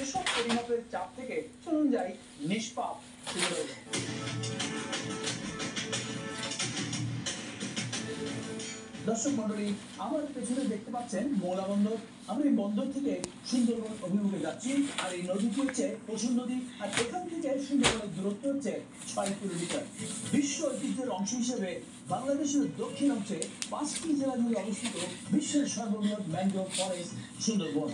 সেসব পরিমাপের চাপ থেকে চলুন যাই নিষ্পাপ দর্শক মন্ডলী, আমার পেছনে দেখতে পাচ্ছেন মোলা বন্দর। আমরা এই বন্দর থেকে সুন্দরবন অভিমুখে যাচ্ছি। আর এই নদীটি হচ্ছে পশুর নদী। আর এখান থেকে সুন্দরবনের দূরত্ব হচ্ছে 6 কিলোমিটার। বিশ্ব ঐতিহ্যের অংশ হিসেবে বাংলাদেশের দক্ষিণ অংশে 5টি জেলা জুড়ে অবস্থিত বিশ্বের সর্ববৃহৎ ম্যানগ্রোভ ফরেস্ট সুন্দরবন।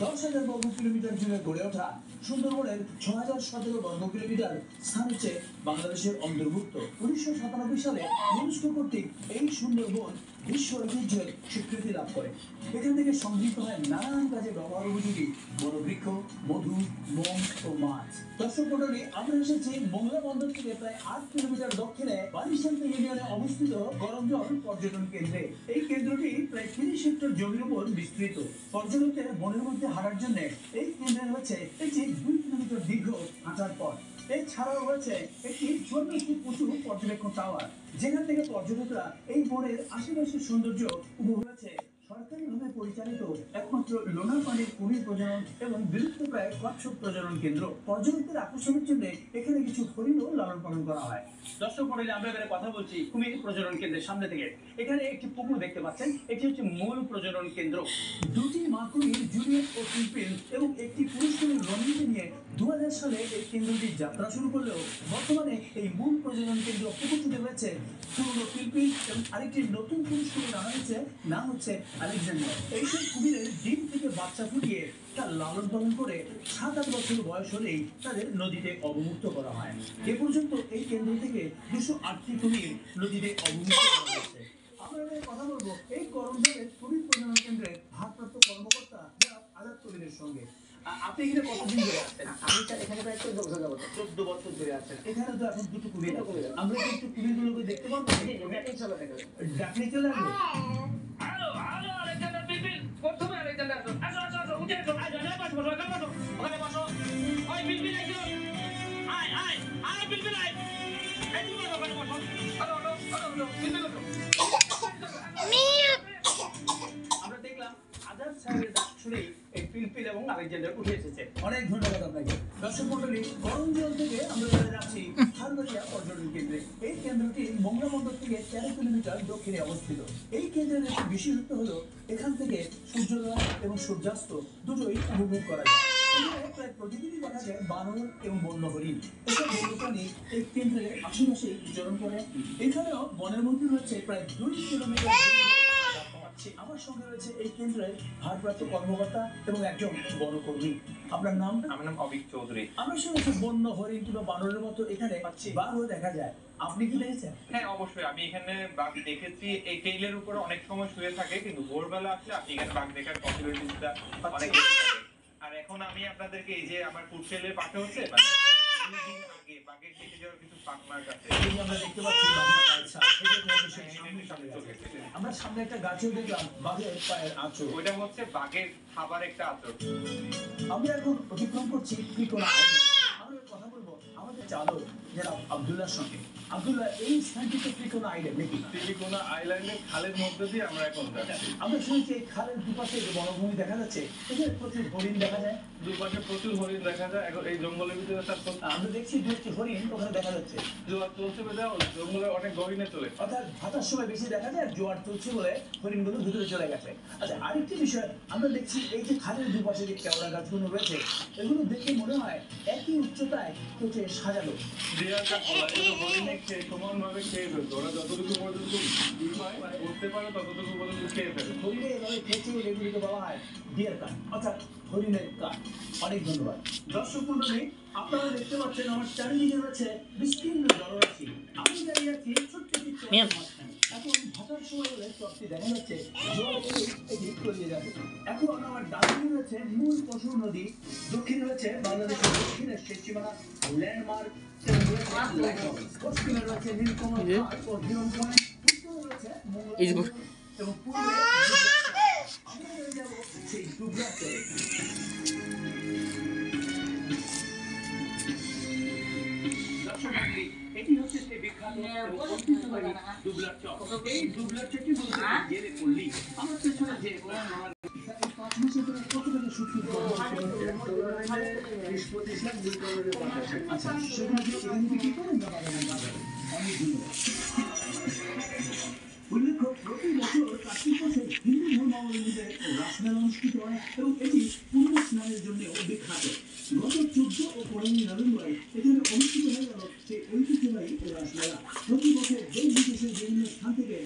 10,000 বর্গ কিলোমিটার জুড়ে গড়ে ওঠা সুন্দরবনের 6,017 বর্গ কিলোমিটার স্থান হচ্ছে বাংলাদেশের অন্তর্ভুক্ত। 1997 সালে ইউনেস্কো কর্তৃক এই সুন্দরবন বিশ্ব ঐতিহ্যের স্বীকৃতি লাভ করে। এখান থেকে সংগৃহীত হয় নানান কাজে ব্যবহার উপযোগী বনবৃক্ষ, মধু, মোম ও মাছ। দর্শক মন্ডলী, আমরা এসেছি মোংলা বন্দর থেকে প্রায় 8 কিলোমিটার দক্ষিণে বারিশান্তি ইউনিয়নে অবস্থিত গরমজল পর্যটন কেন্দ্রে। এই কেন্দ্রটি প্রায় 30 হেক্টর জমির উপর বিস্তৃত। পর্যটকদের বনের মধ্যে হাঁটার জন্য এই কেন্দ্রে রয়েছে একটি 2 কিলোমিটার দীর্ঘ হাঁটার পথ। এছাড়াও রয়েছে একটি 14 ফুট উঁচু পর্যবেক্ষণ টাওয়ার, যেখান থেকে পর্যটকরা এই বনের আশেপাশের সৌন্দর্য উপভোগ করেছে। সরকারিভাবে পরিচালিত একমাত্র লোনা পানির কুমির প্রজনন এবং বিলুপ্তপ্রায় কচ্ছপ প্রজনন কেন্দ্র। পর্যটকদের আকর্ষণের জন্য এখানে কিছু হরিণও লালন পালন করা হয়। দর্শক মন্ডলী, আমরা এখানে কথা বলছি কুমির প্রজনন কেন্দ্রের সামনে থেকে। এখানে একটি পুকুর দেখতে পাচ্ছেন, এটি হচ্ছে মূল প্রজনন কেন্দ্র। 2টি মা কুমির জুলিয়েট ও পিলপিল এবং একটি পুরুষ কুমির রনিকে নিয়ে 2000 সালে এই কেন্দ্রটি যাত্রা শুরু করলেও বর্তমানে এই মূল প্রজনন কেন্দ্র পুকুরটিতে রয়েছে পুরনো পিলপিল এবং আরেকটি নতুন পুরুষ কুমির আনা হয়েছে, নাম হচ্ছে আলেকজান্ডার। এইসব কুমিরের ডিম থেকে বাচ্চা ফুটিয়ে তার লালন পালন করে 7-8 বছর বয়স হলেই তাদের নদীতে অবমুক্ত করা হয়। এ পর্যন্ত এই কেন্দ্র থেকে 208টি কুমির নদীতে অবমুক্ত করা হয়েছে। আমরা কথা বলবো এই গরমজলের কুমির প্রজনন কেন্দ্রের ভারপ্রাপ্ত কর্মকর্তা আজাদ কবিরের সঙ্গে। আপনি এখানে কতদিন ধরে আছেন? আমি এখানে প্রায় 14 বছর যাবত। 14 বছর ধরে আছেন। এখানে তো এখন দুটো কুমির আছে। আমরা কি একটু কুমিরগুলোকে দেখতে পাবো? ডাকলে চলে আসবে। হ্যালো হ্যালো, আলেকজান্ডার পিলপিল, প্রথমে আলেকজান্ডার আসো আসো আসো, উঠে আসো, আয় জানা বসো বসো, এখানে বসো, ওখানে বসো। ওই পিলপিল আইছো, আয় আয় আয় পিলপিল আয়, এই তুমি বসো, ওখানে বসো। হ্যালো হ্যালো হ্যালো, পিলপিল বসো। আমরা দেখলাম আজাদ সাহেবের ডাক শুনেই এই পিলপিল এবং আলেকজান্ডার উঠে এসেছে। অনেক ধন্যবাদ আপনাকে। দর্শক মন্ডলী, গরমজল থেকে আমরা যাচ্ছি হারবারিয়া পর্যটন কেন্দ্রে। এই কেন্দ্রটি মোংলা বন্দর থেকে 13 কিলোমিটার দক্ষিণে অবস্থিত। এই কেন্দ্রের একটি বিশেষত্ব হলো এখান থেকে সূর্যোদয় এবং সূর্যাস্ত দুটোই উপভোগ করা যায়। এখানে প্রায় প্রতিদিনই দেখা যায় বানর এবং বন্য হরিণ। এসব বন্যপ্রাণী এই কেন্দ্রের আশেপাশেই বিচরণ করে। এখানেও বনের মধ্যে রয়েছে প্রায় 2 কিলোমিটার। আমার সঙ্গে রয়েছে এই কেন্দ্রের ভারপ্রাপ্ত কর্মকর্তা এবং একজন বনকর্মী। আপনার নাম? আমার নাম অবিক চৌধুরী। আমরা শুনেছি বন্য হরিণ কিংবা বানরের মতো এখানে বাঘও দেখা যায়। আপনি কি দেখেছেন? হ্যাঁ, অবশ্যই আমি এখানে বাঘ দেখেছি। এই টেইলের উপরে অনেক সময় শুয়ে থাকে, কিন্তু ভোরবেলা আসলে আপনি এখানে বাঘ দেখার পসিবিলিটিটা অনেক বেশি থাকে। আর এখন আমি আপনাদেরকে এই যে আমার ফুটসেলের পাশে হচ্ছে মানে 2 দিন আগে বাঘের কেটে যাওয়ার কিছু পাক মার্ক আছে। এই আমরা দেখতে পাচ্ছি আমরা সামনে একটা গাছেও দেখলাম বাঘের পায়ের আঁচড়। ওইটা হচ্ছে বাঘের খাবার একটা আঁচড়। আমরা এখন অতিক্রম করছি ত্রিকোণা আইল্যান্ড। আমরা কথা বলবো আমাদের চালক যারা আব্দুল্লাহর সঙ্গে। আব্দুল্লাহ, এই স্থানটিতে ত্রিকোণা আইল্যান্ড নাকি? ত্রিকোণা আইল্যান্ডের খালের মধ্যে দিয়ে আমরা এখন যাচ্ছি। আমরা শুনেছি এই খালের দুপাশে যে বনভূমি দেখা যাচ্ছে, এখানে প্রচুর হরিণ দেখা যায়। দুপাশে প্রচুর হরিণ দেখা যায়। এখন এই জঙ্গলের ভিতরে আমরা দেখছি 2টি হরিণ ওখানে দেখা যাচ্ছে। জোয়ার চলছে বলে জঙ্গলে অনেক হরিণে চলে, অর্থাৎ ভাটার সময় বেশি দেখা যায়, জোয়ার চলছে বলে হরিণগুলো ভিতরে চলে গেছে। আচ্ছা, আরেকটি বিষয় আমরা দেখছি এই যে খালের দুপাশে যে কেওড়া গাছগুলো রয়েছে, এগুলো দেখে মনে হয় একই উচ্চতায় কেটে সাজানো। সমানভাবে খেয়ে ফেলতো, ওরা যতটুকু পর্যন্ত করতে পারে ততটুকু পর্যন্ত খেয়ে ফেলে। হরিণে এভাবে খেয়েছে, এগুলিকে বলা হয় ডিয়ার কাঠ, অর্থাৎ হরিণের কাঠ। অনেক ধন্যবাদ। দর্শক মন্ডলী, আপনারা দেখতে পাচ্ছেন আমার চারিদিকে রয়েছে বিস্তীর্ণ জলরাশি। আমি দাঁড়িয়ে আছি ছোট্ট একটি মাঝখানে। এখন ভাটার সময় হলে চরটি দেখা যাচ্ছে, জল এলে এটি তলিয়ে যাবে। এখন আমার ডানে রয়েছে মূল পশুর নদী, দক্ষিণে রয়েছে বাংলাদেশের দক্ষিণের শেষ সীমানা ল্যান্ডমার্ক, পশ্চিমে রয়েছে নীলকমল ঘাট ও হিরণ পয়েন্ট, উত্তরে রয়েছে মঙ্গল এবং পূর্বে আমরা যাব সেই ডুবলার চরে। এটি হচ্ছে সেই বিখ্যাত ঐতিহ্যবাহী ডুবলার চর। এই ডুবলার চরটি বলতে জেলে পড়লি আমার পেছনে যে 5 মাসের ধরে কত টাকা সুদ আচ্ছা সেখানে এখানে কি করেন না বাগানে অনেক ধন্যবাদ। উল্লেখ্য প্রতি বছর কার্তিক মাসে হিন্দু ধর্মাবলম্বীদের রাসমেলা অনুষ্ঠিত হয় এবং এটি পূর্ণ স্নানের জন্য বিখ্যাত। গত 14 ও 15 নভেম্বরে এখানে অনুষ্ঠিত হয়ে গেল সেই ঐতিহ্যবাহী রাসমেলা। প্রতি বছর দেশ বিদেশের বিভিন্ন স্থান থেকে